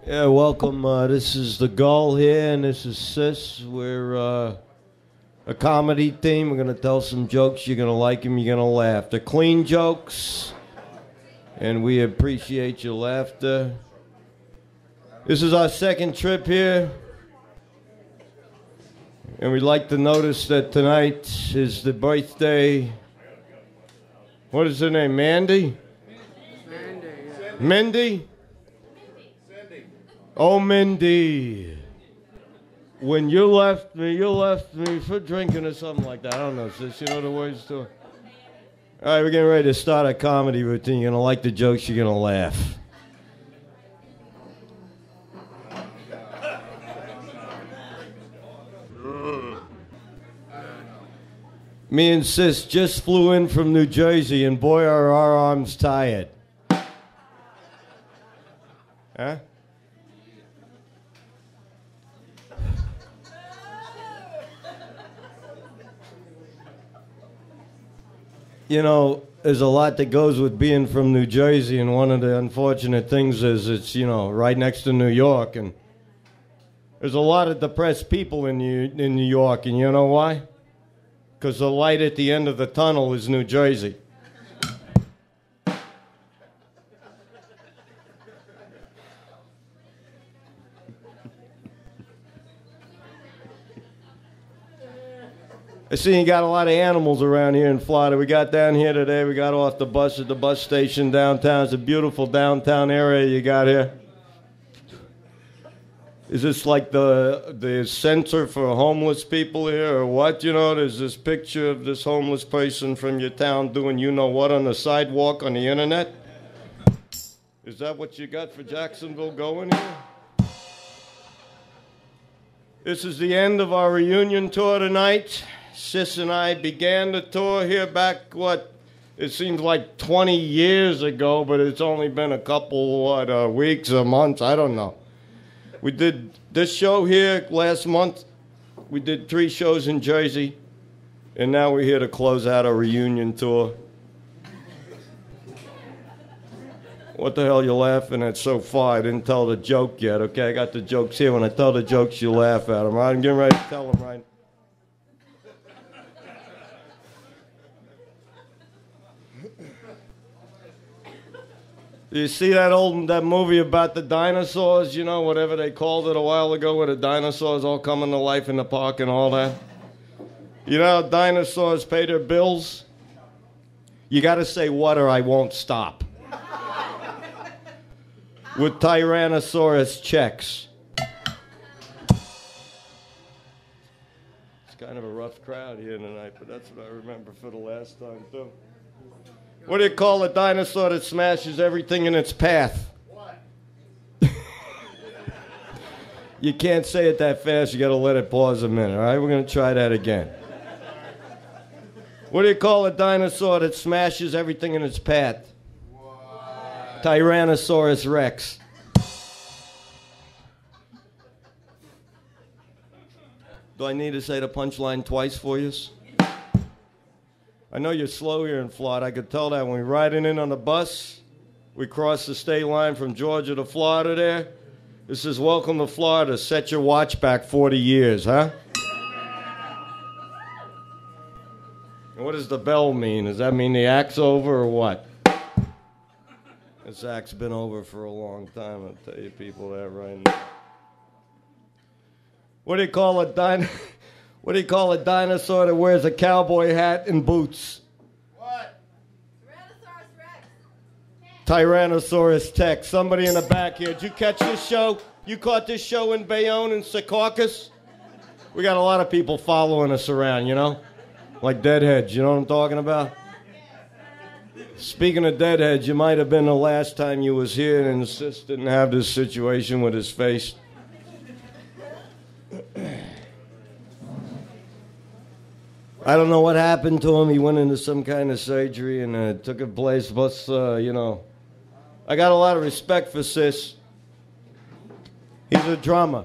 Yeah, welcome. This is the Gull here, and this is Sis. We're a comedy team. We're going to tell some jokes. You're going to like them. You're going to laugh. They're clean jokes, and we appreciate your laughter. This is our second trip here, and we'd like to notice that tonight is the birthday. What is her name? Mandy? Mandy. Yeah. Mindy? Oh, Mindy. When you left me for drinking or something like that. I don't know, sis. You know the words to it? All right, we're getting ready to start a comedy routine. You're going to like the jokes. You're going to laugh. Me and Sis just flew in from New Jersey, and boy, are our arms tired. Huh? You know, there's a lot that goes with being from New Jersey, and one of the unfortunate things is it's, right next to New York, and there's a lot of depressed people in New York, and you know why? Because the light at the end of the tunnel is New Jersey. I see you got a lot of animals around here in Florida. We got down here today. We got off the bus at the bus station downtown. It's a beautiful downtown area you got here. Is this like the center for homeless people here or what? You know, there's this picture of this homeless person from your town doing you-know-what on the sidewalk on the internet. Is that what you got for Jacksonville going here? This is the end of our reunion tour tonight. Sis and I began the tour here back, it seems like 20 years ago, but it's only been a couple, weeks or months, I don't know. We did this show here last month. We did 3 shows in Jersey, and now we're here to close out our reunion tour. What the hell you laughing at so far? I didn't tell the joke yet, okay? I got the jokes here. When I tell the jokes, you laugh at them. I'm getting ready to tell them right. You see that movie about the dinosaurs, whatever they called it a while ago, where the dinosaurs all coming to life in the park and all that? You know how dinosaurs pay their bills? You got to say what or I won't stop. With Tyrannosaurus checks. It's kind of a rough crowd here tonight, but that's what I remember for the last time, too. What do you call a dinosaur that smashes everything in its path? What? You can't say it that fast. You got to let it pause a minute, all right? We're going to try that again. What do you call a dinosaur that smashes everything in its path? What? Tyrannosaurus Rex. Do I need to say the punchline twice for you? I know you're slow here in Florida. I could tell that when we're riding in on the bus. We cross the state line from Georgia to Florida there. This is welcome to Florida. Set your watch back 40 years, huh? And what does the bell mean? Does that mean the act's over or what? This act's been over for a long time. I'll tell you people that right now. What do you call a dinosaur that wears a cowboy hat and boots? What? Tyrannosaurus Rex. Tyrannosaurus Tex. Somebody in the back here. Did you catch this show? You caught this show in Bayonne and Secaucus? We got a lot of people following us around, like deadheads. You know what I'm talking about? Speaking of deadheads, you might have been the last time you was here, and Sis didn't have this situation with his face. I don't know what happened to him. He went into some kind of surgery and took a place. Plus, I got a lot of respect for Sis. He's a drummer.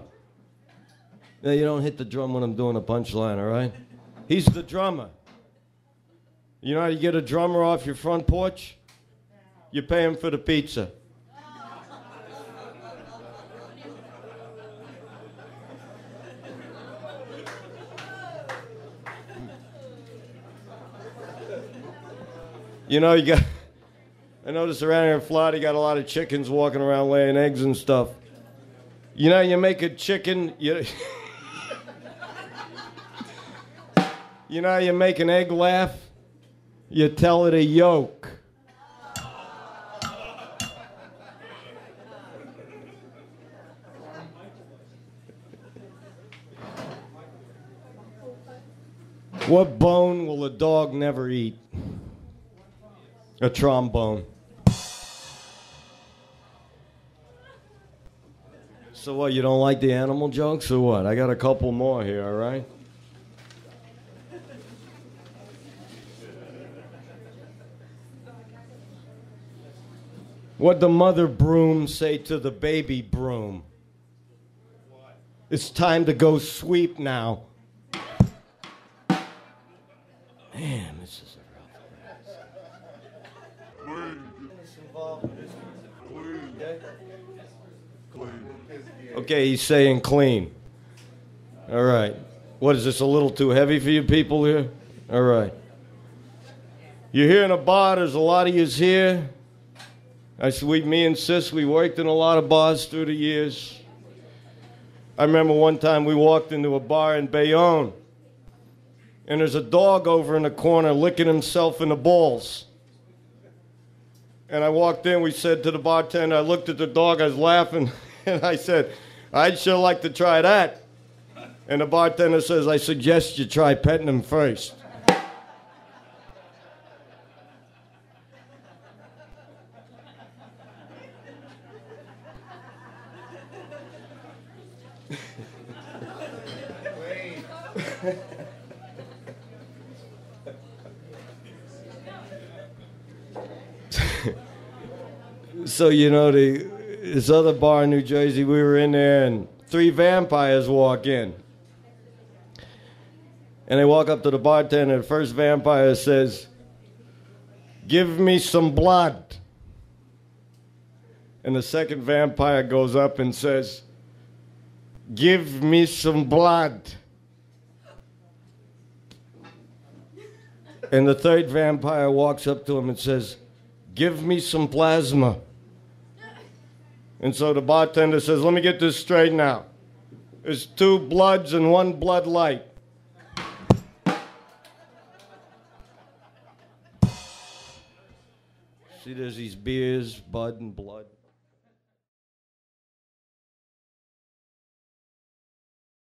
Now, you don't hit the drum when I'm doing a punchline, all right? He's the drummer. You know how you get a drummer off your front porch? You pay him for the pizza. You know, I notice around here in Florida, you got a lot of chickens walking around laying eggs and stuff. You know, you make a chicken, you know, you make an egg laugh, you tell it a yolk. What bone will a dog never eat? A trombone. So what, you don't like the animal jokes or what? I got a couple more here, all right? What'd the mother broom say to the baby broom? What? It's time to go sweep now. Man, this is a rough Okay, he's saying clean. All right. What is this, a little too heavy for you people here? All right. You're here in a bar, there's a lot of yous here. Me and Sis, we worked in a lot of bars through the years. I remember one time we walked into a bar in Bayonne, and there's a dog over in the corner licking himself in the balls. And I walked in, we said to the bartender, I looked at the dog, I was laughing, and I said, I'd sure like to try that. And the bartender says, I suggest you try petting him first. So, you know, this other bar in New Jersey, we were in there, and 3 vampires walk in. And they walk up to the bartender, and the first vampire says, give me some blood. And the second vampire goes up and says, give me some blood. And the third vampire walks up to him and says, give me some plasma. And so the bartender says, let me get this straight now. There's 2 bloods and 1 blood light. See, there's these beers, Bud and Blood.